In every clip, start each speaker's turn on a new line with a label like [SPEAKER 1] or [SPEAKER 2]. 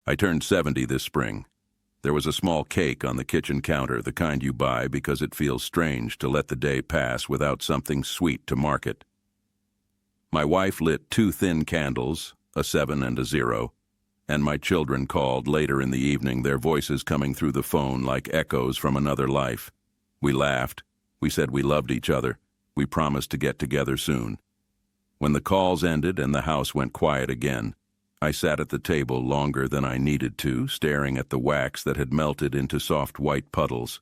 [SPEAKER 1] I turned 70 this spring. There was a small cake on the kitchen counter, the kind you buy because it feels strange to let the day pass without something sweet to mark it. My wife lit 2 thin candles, a 7 and a 0, and my children called later in the evening, their voices coming through the phone like echoes from another life. We laughed. We said we loved each other. We promised to get together soon. When the calls ended and the house went quiet again, I sat at the table longer than I needed to, staring at the wax that had melted into soft white puddles.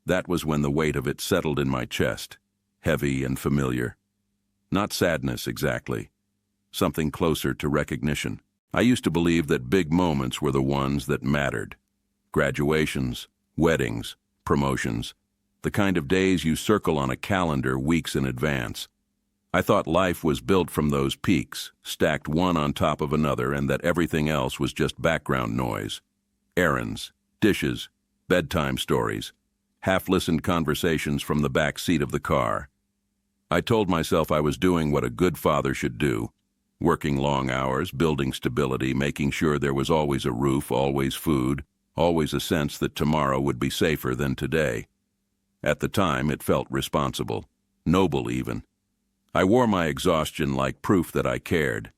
[SPEAKER 1] That was when the weight of it settled in my chest, heavy and familiar. Not sadness exactly, something closer to recognition. I used to believe that big moments were the ones that mattered. Graduations, weddings, promotions, the kind of days you circle on a calendar weeks in advance. I thought life was built from those peaks, stacked one on top of another, and that everything else was just background noise. Errands, dishes, bedtime stories, half-listened conversations from the back seat of the car. I told myself I was doing what a good father should do, working long hours, building stability, making sure there was always a roof, always food, always a sense that tomorrow would be safer than today. At the time, it felt responsible, noble even. I wore my exhaustion like proof that I cared.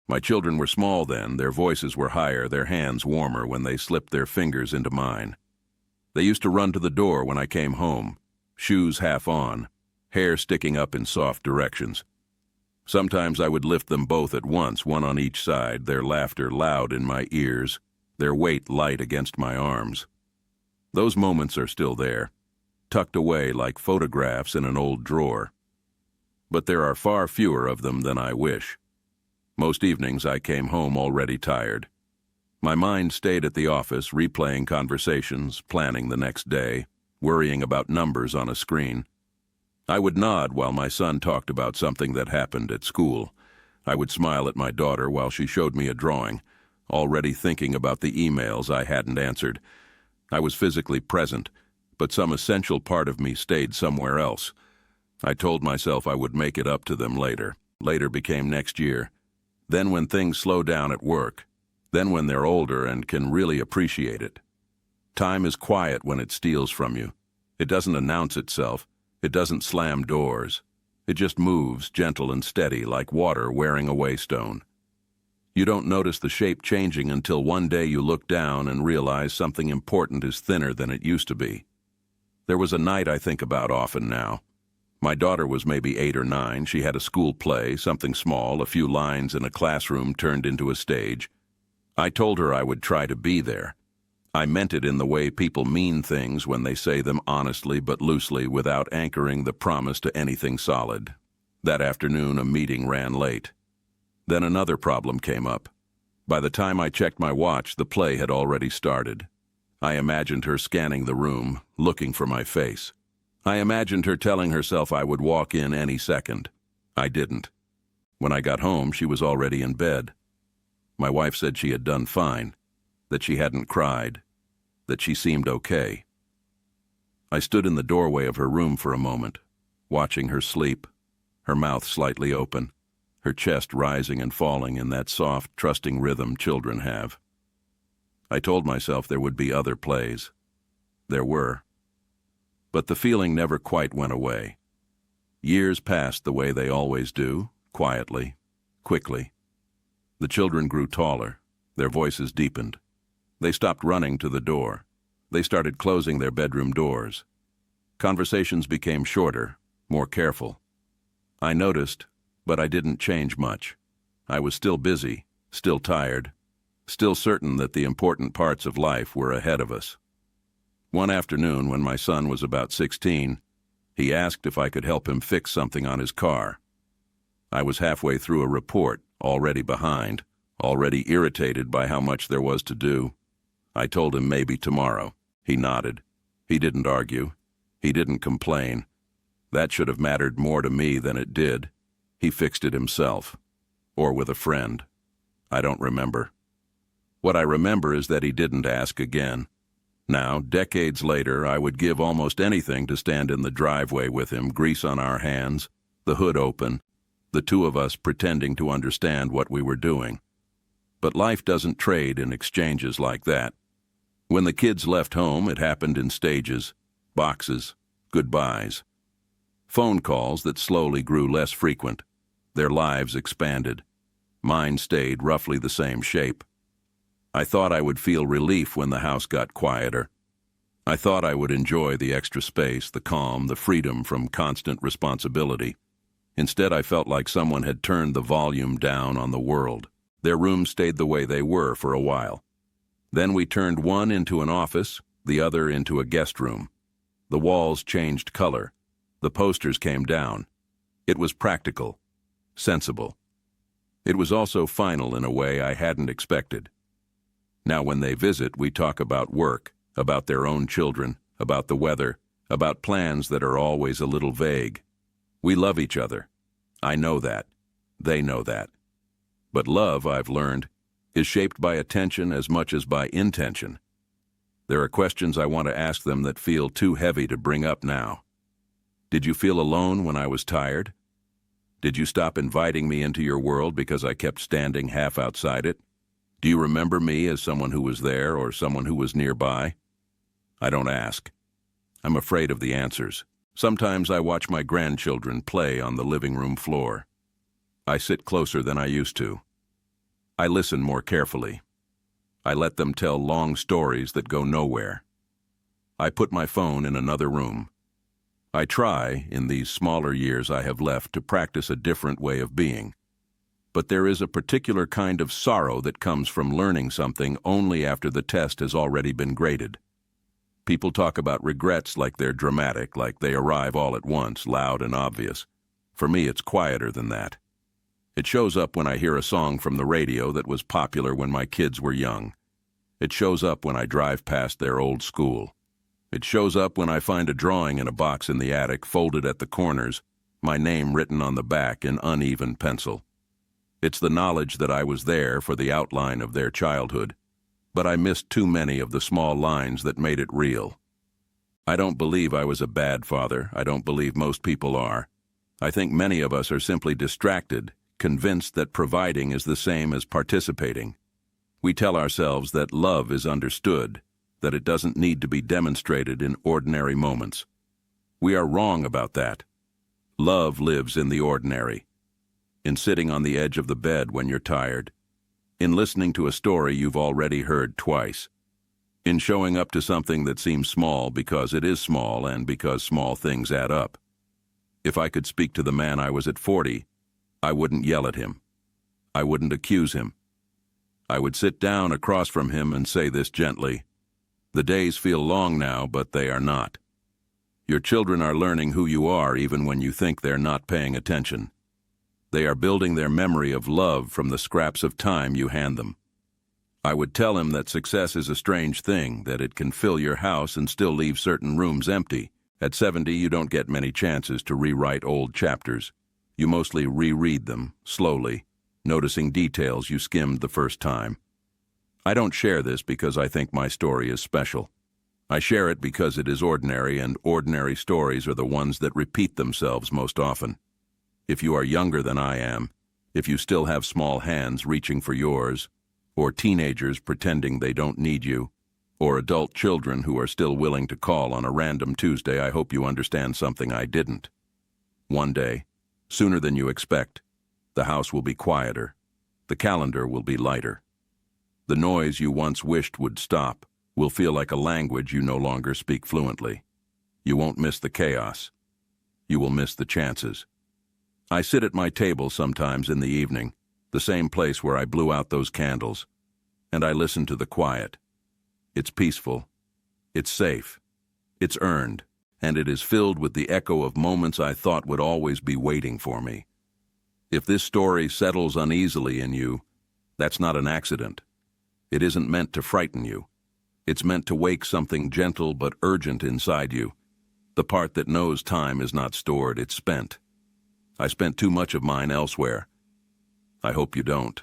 [SPEAKER 1] My children were small then, their voices were higher, their hands warmer when they slipped their fingers into mine. They used to run to the door when I came home, shoes half on, hair sticking up in soft directions. Sometimes I would lift them both at once, one on each side, their laughter loud in my ears, their weight light against my arms. Those moments are still there, tucked away like photographs in an old drawer. But there are far fewer of them than I wish. Most evenings I came home already tired. My mind stayed at the office, replaying conversations, planning the next day, worrying about numbers on a screen. I would nod while my son talked about something that happened at school. I would smile at my daughter while she showed me a drawing, already thinking about the emails I hadn't answered. I was physically present, but some essential part of me stayed somewhere else. I told myself I would make it up to them later. Later became next year. Then when things slow down at work. Then when they're older and can really appreciate it. Time is quiet when it steals from you. It doesn't announce itself. It doesn't slam doors. It just moves, gentle and steady, like water wearing away stone. You don't notice the shape changing until one day you look down and realize something important is thinner than it used to be. There was a night I think about often now. My daughter was maybe 8 or 9. She had a school play, something small, a few lines in a classroom turned into a stage. I told her I would try to be there. I meant it in the way people mean things when they say them honestly but loosely without anchoring the promise to anything solid. That afternoon, a meeting ran late. Then another problem came up. By the time I checked my watch, the play had already started. I imagined her scanning the room, looking for my face. I imagined her telling herself I would walk in any second. I didn't. When I got home, she was already in bed. My wife said she had done fine, that she hadn't cried, that she seemed okay. I stood in the doorway of her room for a moment, watching her sleep, her mouth slightly open, her chest rising and falling in that soft, trusting rhythm children have. I told myself there would be other plays. There were. But the feeling never quite went away. Years passed the way they always do, quietly, quickly. The children grew taller. Their voices deepened. They stopped running to the door. They started closing their bedroom doors. Conversations became shorter, more careful. I noticed, but I didn't change much. I was still busy, still tired, still certain that the important parts of life were ahead of us. One afternoon, when my son was about 16, he asked if I could help him fix something on his car. I was halfway through a report, already behind, already irritated by how much there was to do. I told him maybe tomorrow. He nodded. He didn't argue. He didn't complain. That should have mattered more to me than it did. He fixed it himself. Or with a friend. I don't remember. What I remember is that he didn't ask again. Now, decades later, I would give almost anything to stand in the driveway with him, grease on our hands, the hood open, the two of us pretending to understand what we were doing. But life doesn't trade in exchanges like that. When the kids left home, it happened in stages, boxes, goodbyes. Phone calls that slowly grew less frequent. Their lives expanded. Mine stayed roughly the same shape. I thought I would feel relief when the house got quieter. I thought I would enjoy the extra space, the calm, the freedom from constant responsibility. Instead, I felt like someone had turned the volume down on the world. Their rooms stayed the way they were for a while. Then we turned one into an office, the other into a guest room. The walls changed color. The posters came down. It was practical, sensible. It was also final in a way I hadn't expected. Now when they visit, we talk about work, about their own children, about the weather, about plans that are always a little vague. We love each other. I know that. They know that. But love, I've learned, is shaped by attention as much as by intention. There are questions I want to ask them that feel too heavy to bring up now. Did you feel alone when I was tired? Did you stop inviting me into your world because I kept standing half outside it? Do you remember me as someone who was there or someone who was nearby? I don't ask. I'm afraid of the answers. Sometimes I watch my grandchildren play on the living room floor. I sit closer than I used to. I listen more carefully. I let them tell long stories that go nowhere. I put my phone in another room. I try, in these smaller years I have left, to practice a different way of being. But there is a particular kind of sorrow that comes from learning something only after the test has already been graded. People talk about regrets like they're dramatic, like they arrive all at once, loud and obvious. For me, it's quieter than that. It shows up when I hear a song from the radio that was popular when my kids were young. It shows up when I drive past their old school. It shows up when I find a drawing in a box in the attic, folded at the corners, my name written on the back in uneven pencil. It's the knowledge that I was there for the outline of their childhood, but I missed too many of the small lines that made it real. I don't believe I was a bad father. I don't believe most people are. I think many of us are simply distracted, convinced that providing is the same as participating. We tell ourselves that love is understood, that it doesn't need to be demonstrated in ordinary moments. We are wrong about that. Love lives in the ordinary. In sitting on the edge of the bed when you're tired. In listening to a story you've already heard twice. In showing up to something that seems small because it is small and because small things add up. If I could speak to the man I was at 40, I wouldn't yell at him. I wouldn't accuse him. I would sit down across from him and say this gently. The days feel long now, but they are not. Your children are learning who you are even when you think they're not paying attention. They are building their memory of love from the scraps of time you hand them. I would tell him that success is a strange thing, that it can fill your house and still leave certain rooms empty. At 70, you don't get many chances to rewrite old chapters. You mostly reread them, slowly, noticing details you skimmed the first time. I don't share this because I think my story is special. I share it because it is ordinary, and ordinary stories are the ones that repeat themselves most often. If you are younger than I am, if you still have small hands reaching for yours, or teenagers pretending they don't need you, or adult children who are still willing to call on a random Tuesday, I hope you understand something I didn't. One day, sooner than you expect, the house will be quieter. The calendar will be lighter. The noise you once wished would stop will feel like a language you no longer speak fluently. You won't miss the chaos. You will miss the chances. I sit at my table sometimes in the evening, the same place where I blew out those candles, and I listen to the quiet. It's peaceful. It's safe. It's earned, and it is filled with the echo of moments I thought would always be waiting for me. If this story settles uneasily in you, that's not an accident. It isn't meant to frighten you. It's meant to wake something gentle but urgent inside you, the part that knows time is not stored, it's spent. I spent too much of mine elsewhere. I hope you don't.